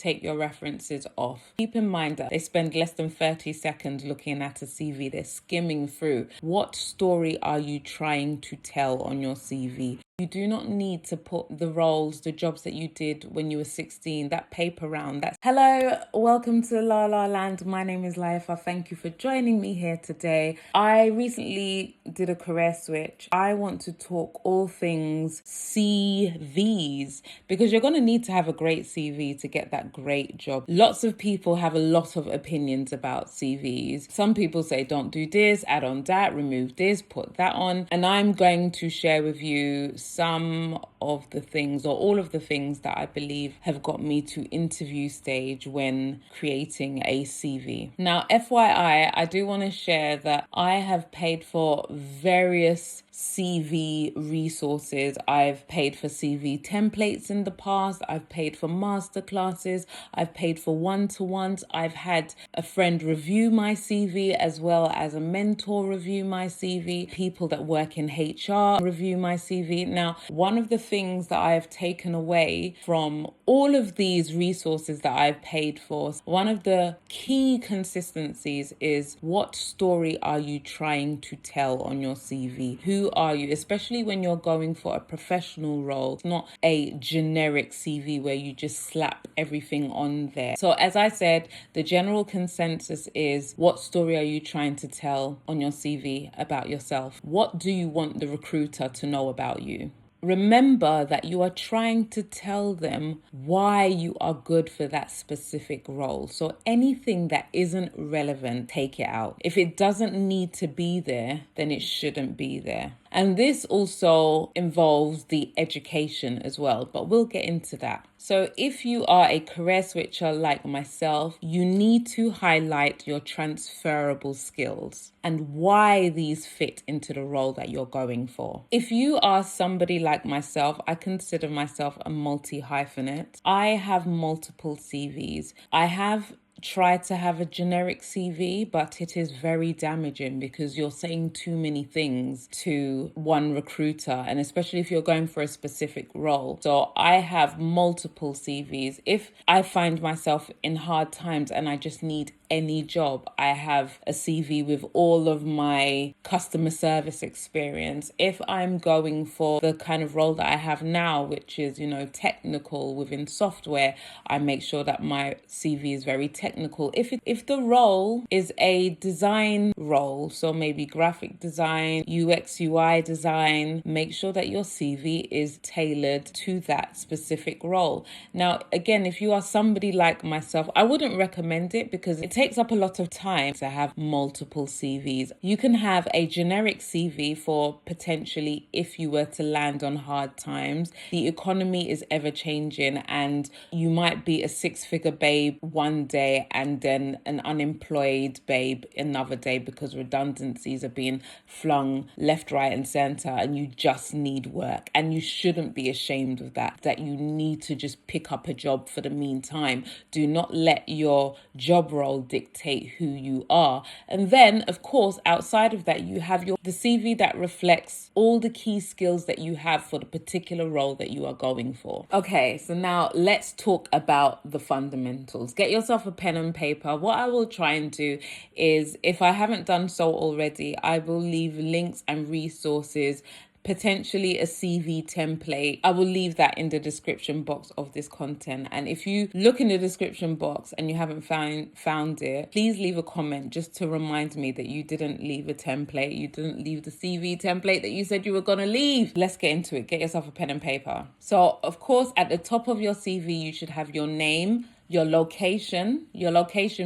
take your references off. Keep in mind that they spend less than 30 seconds looking at a CV. They're skimming through. What story are you trying to tell on your CV? You do not need to put the roles, the jobs that you did when you were 16, that paper round. Hello, welcome to La La Land. My name is Laifa. Thank you for joining me here today. I recently did a career switch. I want to talk all things CVs because you're going to need to have a great CV to get that great job. Lots of people have a lot of opinions about CVs. Some people say don't do this, add on that, remove this, put that on. And I'm going to share with you some of the things or all of the things that I believe have got me to interview stage when creating a CV. Now, FYI, I do want to share that I have paid for various CV resources. I've paid for CV templates in the past. I've paid for masterclasses. I've paid for one-to-ones. I've had a friend review my CV as well as a mentor review my CV. People that work in HR review my CV. Now, one of the things that I have taken away from all of these resources that I've paid for, one of the key consistencies is what story are you trying to tell on your CV? Who are you? Especially when you're going for a professional role. It's not a generic CV where you just slap everything on there. So as I said, the general consensus is what story are you trying to tell on your CV about yourself? What do you want the recruiter to know about you? Remember that you are trying to tell them why you are good for that specific role. So anything that isn't relevant, take it out. If it doesn't need to be there, then it shouldn't be there. And this also involves the education as well, but we'll get into that. So if you are a career switcher like myself, you need to highlight your transferable skills and why these fit into the role that you're going for. If you are somebody like myself, I consider myself a multi-hyphenate. I have multiple CVs. I have try to have a generic CV, but it is very damaging because you're saying too many things to one recruiter, and especially if you're going for a specific role. So I have multiple CVs. If I find myself in hard times and I just need any job, I have a CV with all of my customer service experience. If I'm going for the kind of role that I have now, which is, technical within software, I make sure that my CV is very technical. If the role is a design role, so maybe graphic design, UX, UI design, make sure that your CV is tailored to that specific role. Now, again, if you are somebody like myself, I wouldn't recommend it because it takes up a lot of time to have multiple CVs. You can have a generic CV for potentially if you were to land on hard times. The economy is ever changing and you might be a six-figure babe one day and then an unemployed babe another day because redundancies are being flung left, right and center and you just need work. And you shouldn't be ashamed of that you need to just pick up a job for the meantime. Do not let your job role dictate who you are. And then, of course, outside of that, you have the CV that reflects all the key skills that you have for the particular role that you are going for. Okay, so now let's talk about the fundamentals. Get yourself a pen and paper. What I will try and do is, if I haven't done so already, I will leave links and resources, potentially a CV template. I will leave that in the description box of this content. And if you look in the description box and you haven't found it, please leave a comment just to remind me that you didn't leave a template. You didn't leave the CV template that you said you were going to leave. Let's get into it. Get yourself a pen and paper. So, of course, at the top of your CV, you should have your name, your location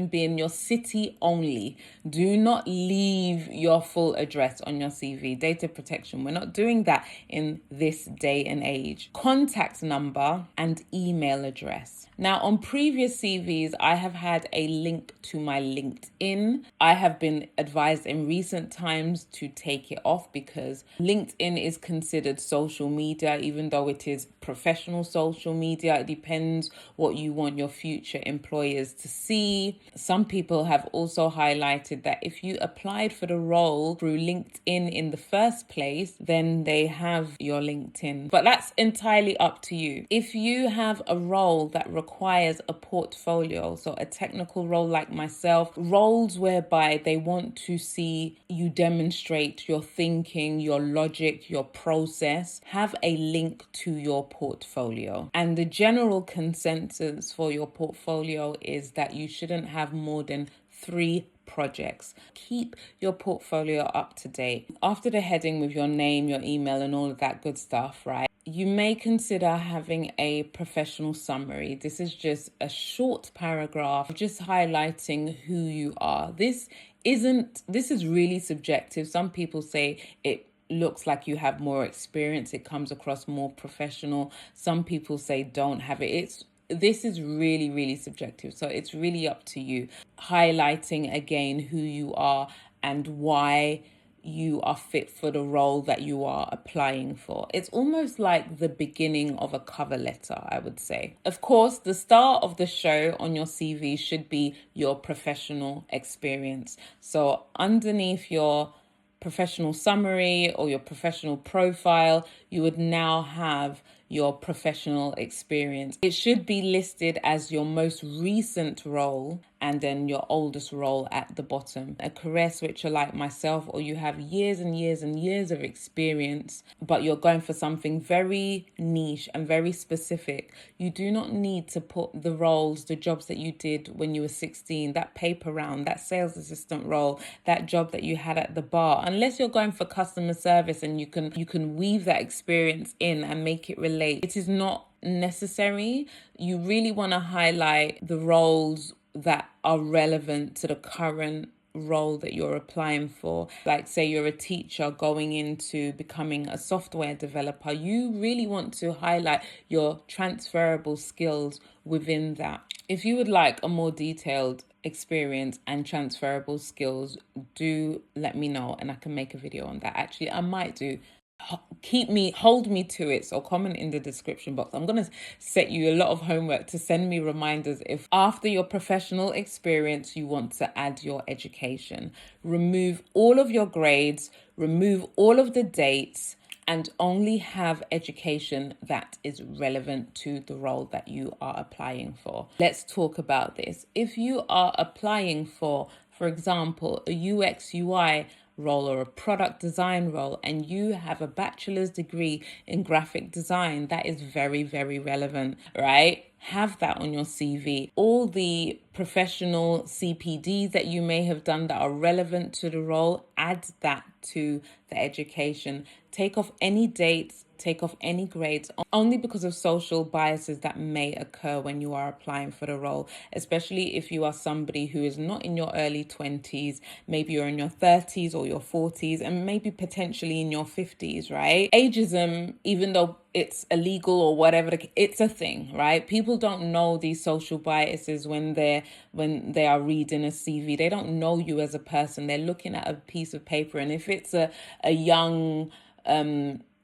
being your city only. Do not leave your full address on your CV. Data protection. We're not doing that in this day and age. Contact number and email address. Now, on previous CVs, I have had a link to my LinkedIn. I have been advised in recent times to take it off because LinkedIn is considered social media, even though it is professional social media. It depends what you want your future future employers to see. Some people have also highlighted that if you applied for the role through LinkedIn in the first place, then they have your LinkedIn. But that's entirely up to you. If you have a role that requires a portfolio, so a technical role like myself, roles whereby they want to see you demonstrate your thinking, your logic, your process, have a link to your portfolio. And the general consensus for your portfolio is that you shouldn't have more than 3 projects. Keep your portfolio up to date. After the heading with your name, your email, and all of that good stuff, right? You may consider having a professional summary. This is just a short paragraph, just highlighting who you are. This is really subjective. Some people say it looks like you have more experience, it comes across more professional. Some people say don't have it. This is really, really subjective. So it's really up to you. Highlighting again who you are and why you are fit for the role that you are applying for. It's almost like the beginning of a cover letter, I would say. Of course, the star of the show on your CV should be your professional experience. So underneath your professional summary or your professional profile, you would now have your professional experience. It should be listed as your most recent role and then your oldest role at the bottom. A career switcher like myself, or you have years and years and years of experience, but you're going for something very niche and very specific. You do not need to put the roles, the jobs that you did when you were 16, that paper round, that sales assistant role, that job that you had at the bar, unless you're going for customer service and you can weave that experience in and make it relate. It is not necessary. You really want to highlight the roles that are relevant to the current role that you're applying for. Like, say you're a teacher going into becoming a software developer, you really want to highlight your transferable skills within that. If you would like a more detailed experience and transferable skills, do let me know and I can make a video on that. Actually, I might do. Hold me to it. So comment in the description box. I'm going to set you a lot of homework to send me reminders if after your professional experience you want to add your education. Remove all of your grades, remove all of the dates, and only have education that is relevant to the role that you are applying for. Let's talk about this. If you are applying for example, a UX UI role or a product design role, and you have a bachelor's degree in graphic design, that is very, very relevant, right? Have that on your CV. All the professional CPDs that you may have done that are relevant to the role, add that to the education. Take off any dates, take off any grades, only because of social biases that may occur when you are applying for the role, especially if you are somebody who is not in your early 20s, maybe you're in your 30s or your 40s, and maybe potentially in your 50s, right? Ageism, even though it's illegal or whatever, it's a thing, right? People don't know these social biases when they are reading a CV. They don't know you as a person. They're looking at a piece of paper, and if it's a young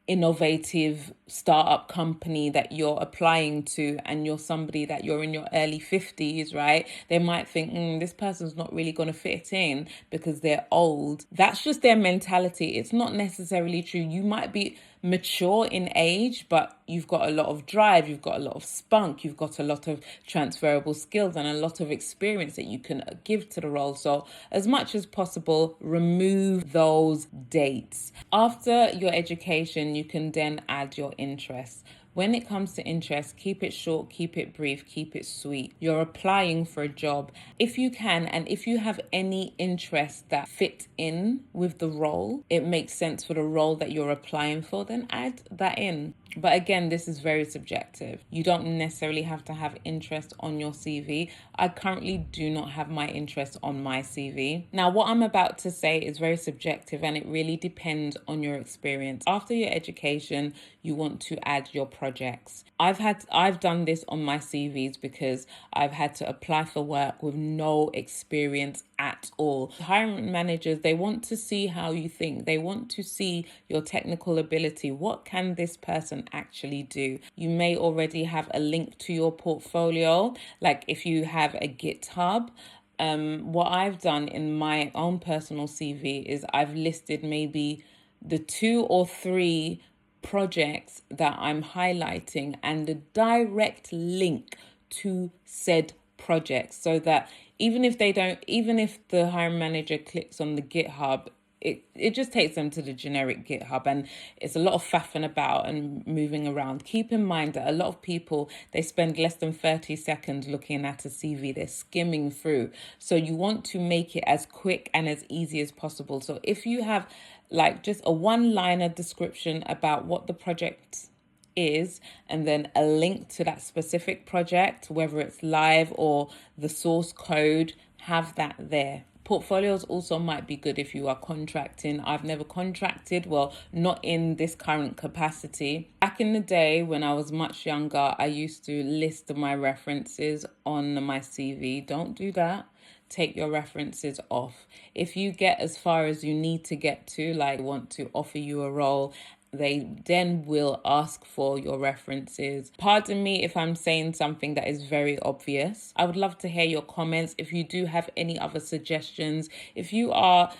innovative startup company that you're applying to and you're somebody that you're in your early 50s, right? They might think, this person's not really going to fit in because they're old. That's just their mentality. It's not necessarily true. You might be mature in age, but you've got a lot of drive, you've got a lot of spunk, you've got a lot of transferable skills and a lot of experience that you can give to the role. So as much as possible, remove those dates. After your education, you can then add your interests. When it comes to interest, keep it short, keep it brief, keep it sweet. You're applying for a job. If you can, and if you have any interest that fit in with the role, it makes sense for the role that you're applying for, then add that in. But again, this is very subjective. You don't necessarily have to have interest on your CV. I currently do not have my interest on my CV. Now, what I'm about to say is very subjective and it really depends on your experience. After your education, you want to add your projects. I've done this on my CVs because I've had to apply for work with no experience at all. Hiring managers, they want to see how you think. They want to see your technical ability. What can this person doesn't actually do. You may already have a link to your portfolio, like if you have a GitHub. What I've done in my own personal CV is I've listed maybe the 2 or 3 projects that I'm highlighting and the direct link to said projects, so that even if the hiring manager clicks on the GitHub, it just takes them to the generic GitHub, and it's a lot of faffing about and moving around. Keep in mind that a lot of people, they spend less than 30 seconds looking at a CV. They're skimming through. So you want to make it as quick and as easy as possible. So if you have like just a one-liner description about what the project is, and then a link to that specific project, whether it's live or the source code, have that there. Portfolios also might be good if you are contracting. I've never contracted, well, not in this current capacity. Back in the day when I was much younger, I used to list my references on my CV. Don't do that. Take your references off. If you get as far as you need to get to, like want to offer you a role, they then will ask for your references. Pardon me if I'm saying something that is very obvious. I would love to hear your comments. If you do have any other suggestions, if you are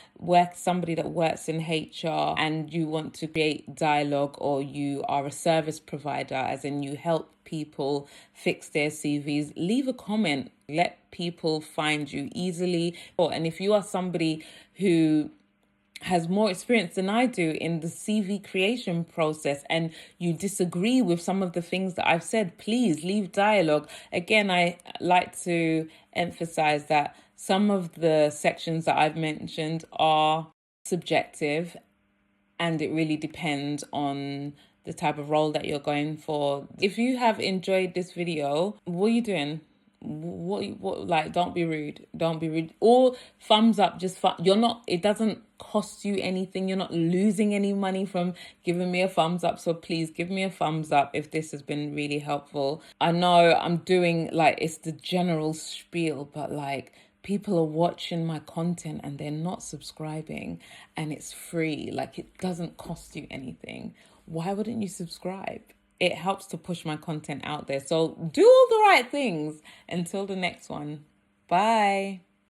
somebody that works in HR and you want to create dialogue, or you are a service provider, as in you help people fix their CVs, leave a comment. Let people find you easily. And if you are somebody who has more experience than I do in the CV creation process and you disagree with some of the things that I've said, please leave dialogue. Again, I like to emphasize that some of the sections that I've mentioned are subjective, and it really depends on the type of role that you're going for. If you have enjoyed this video, what are you doing? What like, don't be rude, or thumbs up. Just you're not, it doesn't cost you anything, you're not losing any money from giving me a thumbs up, so please give me a thumbs up if this has been really helpful. I know I'm doing like, it's the general spiel, but like, people are watching my content and they're not subscribing, and it's free, like it doesn't cost you anything. Why wouldn't you subscribe? It helps to push my content out there. So do all the right things. Until the next one. Bye.